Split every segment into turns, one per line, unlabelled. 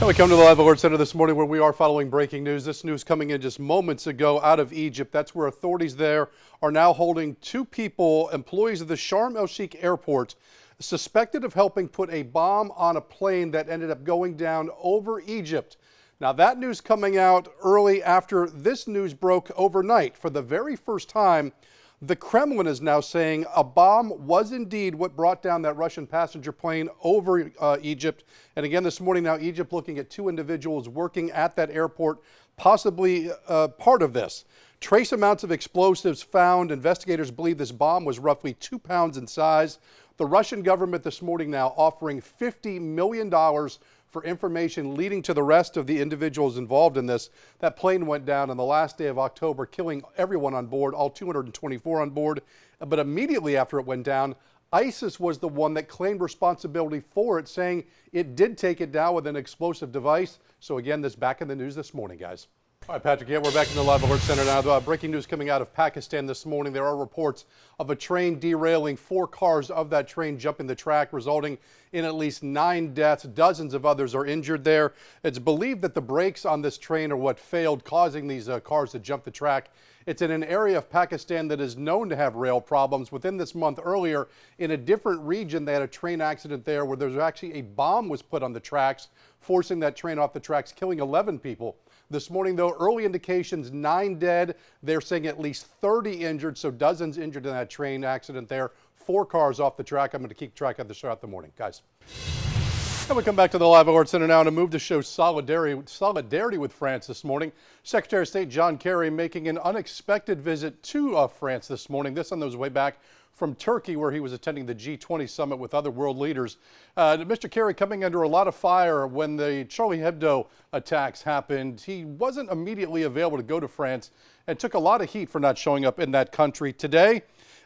And we come to the Live Alert Center this morning where we are following breaking news. This news coming in just moments ago out of Egypt. That's where authorities there are now holding two people, employees of the Sharm el-Sheikh airport, suspected of helping put a bomb on a plane that ended up going down over Egypt. Now that news coming out early after this news broke overnight. For the very first time, the Kremlin is now saying a bomb was indeed what brought down that Russian passenger plane over Egypt. And again, this morning now, Egypt looking at two individuals working at that airport, possibly part of this. Trace amounts of explosives found. Investigators believe this bomb was roughly 2 pounds in size. The Russian government this morning now offering $50 million for information leading to the rest of the individuals involved in this. That plane went down on the last day of October, killing everyone on board, all 224 on board. But immediately after it went down, ISIS was the one that claimed responsibility for it, saying it did take it down with an explosive device. So again, this back in the news this morning, guys. All right, Patrick, yeah, we're back in the Live Alert Center now. Breaking news coming out of Pakistan this morning. There are reports of a train derailing. 4 cars of that train jumping the track, resulting in at least 9 deaths. Dozens of others are injured there. It's believed that the brakes on this train are what failed, causing these cars to jump the track. It's in an area of Pakistan that is known to have rail problems. Within this month earlier, in a different region, they had a train accident there where there's actually a bomb was put on the tracks, forcing that train off the tracks, killing 11 people. This morning, though, early indications, 9 dead. They're saying at least 30 injured, so dozens injured in that train accident there. 4 cars off the track. I'm going to keep track of this throughout the morning, guys. And we come back to the Live Alert Center now to move to show solidarity with France this morning. Secretary of State John Kerry making an unexpected visit to France this morning. This on his way back from Turkey, where he was attending the G20 summit with other world leaders. Mr. Kerry coming under a lot of fire when the Charlie Hebdo attacks happened. He wasn't immediately available to go to France and took a lot of heat for not showing up in that country. Today,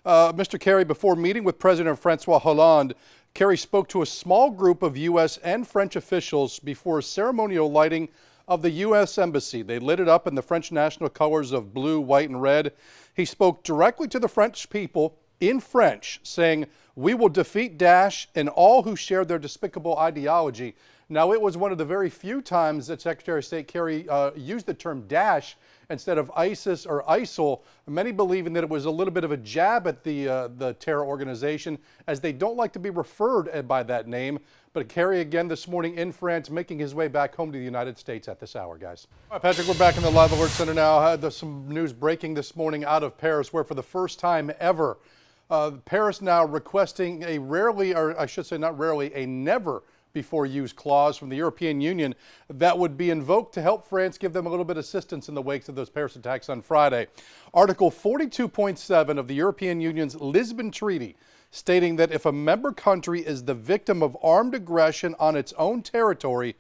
Mr. Kerry, before meeting with President Francois Hollande, Kerry spoke to a small group of U.S. and French officials before a ceremonial lighting of the U.S. Embassy. They lit it up in the French national colors of blue, white, and red. He spoke directly to the French people in French, saying, "We will defeat Daesh and all who share their despicable ideology." Now, it was one of the very few times that Secretary of State Kerry used the term Daesh instead of ISIS or ISIL, many believing that it was a little bit of a jab at the terror organization, as they don't like to be referred by that name. But Kerry again this morning in France, making his way back home to the United States at this hour, guys. All right, Patrick, we're back in the Live Alert Center now. There's some news breaking this morning out of Paris, where for the first time ever, Paris now requesting a rarely, or I should say not rarely, a never before used clause from the European Union that would be invoked to help France give them a little bit of assistance in the wake of those Paris attacks on Friday. Article 42.7 of the European Union's Lisbon Treaty, stating that if a member country is the victim of armed aggression on its own territory,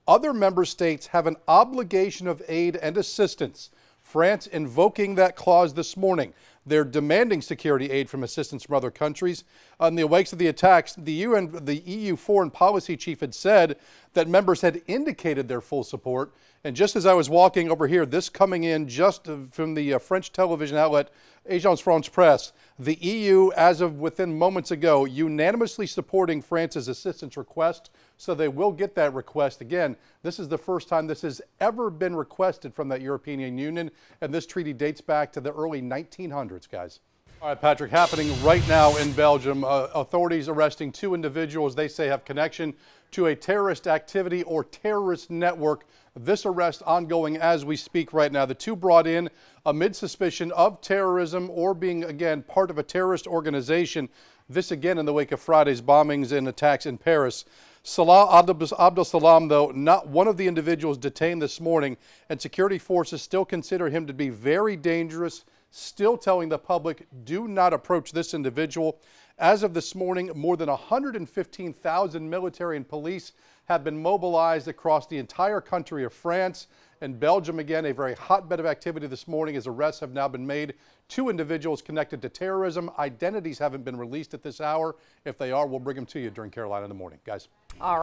other member states have an obligation of aid and assistance. France invoking that clause this morning. They're demanding security aid from assistance from other countries. On the wakes of the attacks, the EU foreign policy chief had said that members had indicated their full support. And just as I was walking over here, this coming in just from the French television outlet, Agence France-Presse, the EU, as of within moments ago, unanimously supporting France's assistance request. So they will get that request. Again, this is the first time this has ever been requested from that European Union, and this treaty dates back to the early 1900s, guys. All right, Patrick, happening right now in Belgium. Authorities arresting 2 individuals they say have connection to a terrorist activity or terrorist network. This arrest ongoing as we speak right now. The 2 brought in amid suspicion of terrorism or being, again, part of a terrorist organization. This again in the wake of Friday's bombings and attacks in Paris. Salah Abdel Salam, though, not one of the individuals detained this morning, and security forces still consider him to be very dangerous, still telling the public, do not approach this individual. As of this morning, more than 115,000 military and police have been mobilized across the entire country of France. And Belgium, again, a very hotbed of activity this morning as arrests have now been made. 2 individuals connected to terrorism. Identities haven't been released at this hour. If they are, we'll bring them to you during Carolina in the morning. Guys.
All right.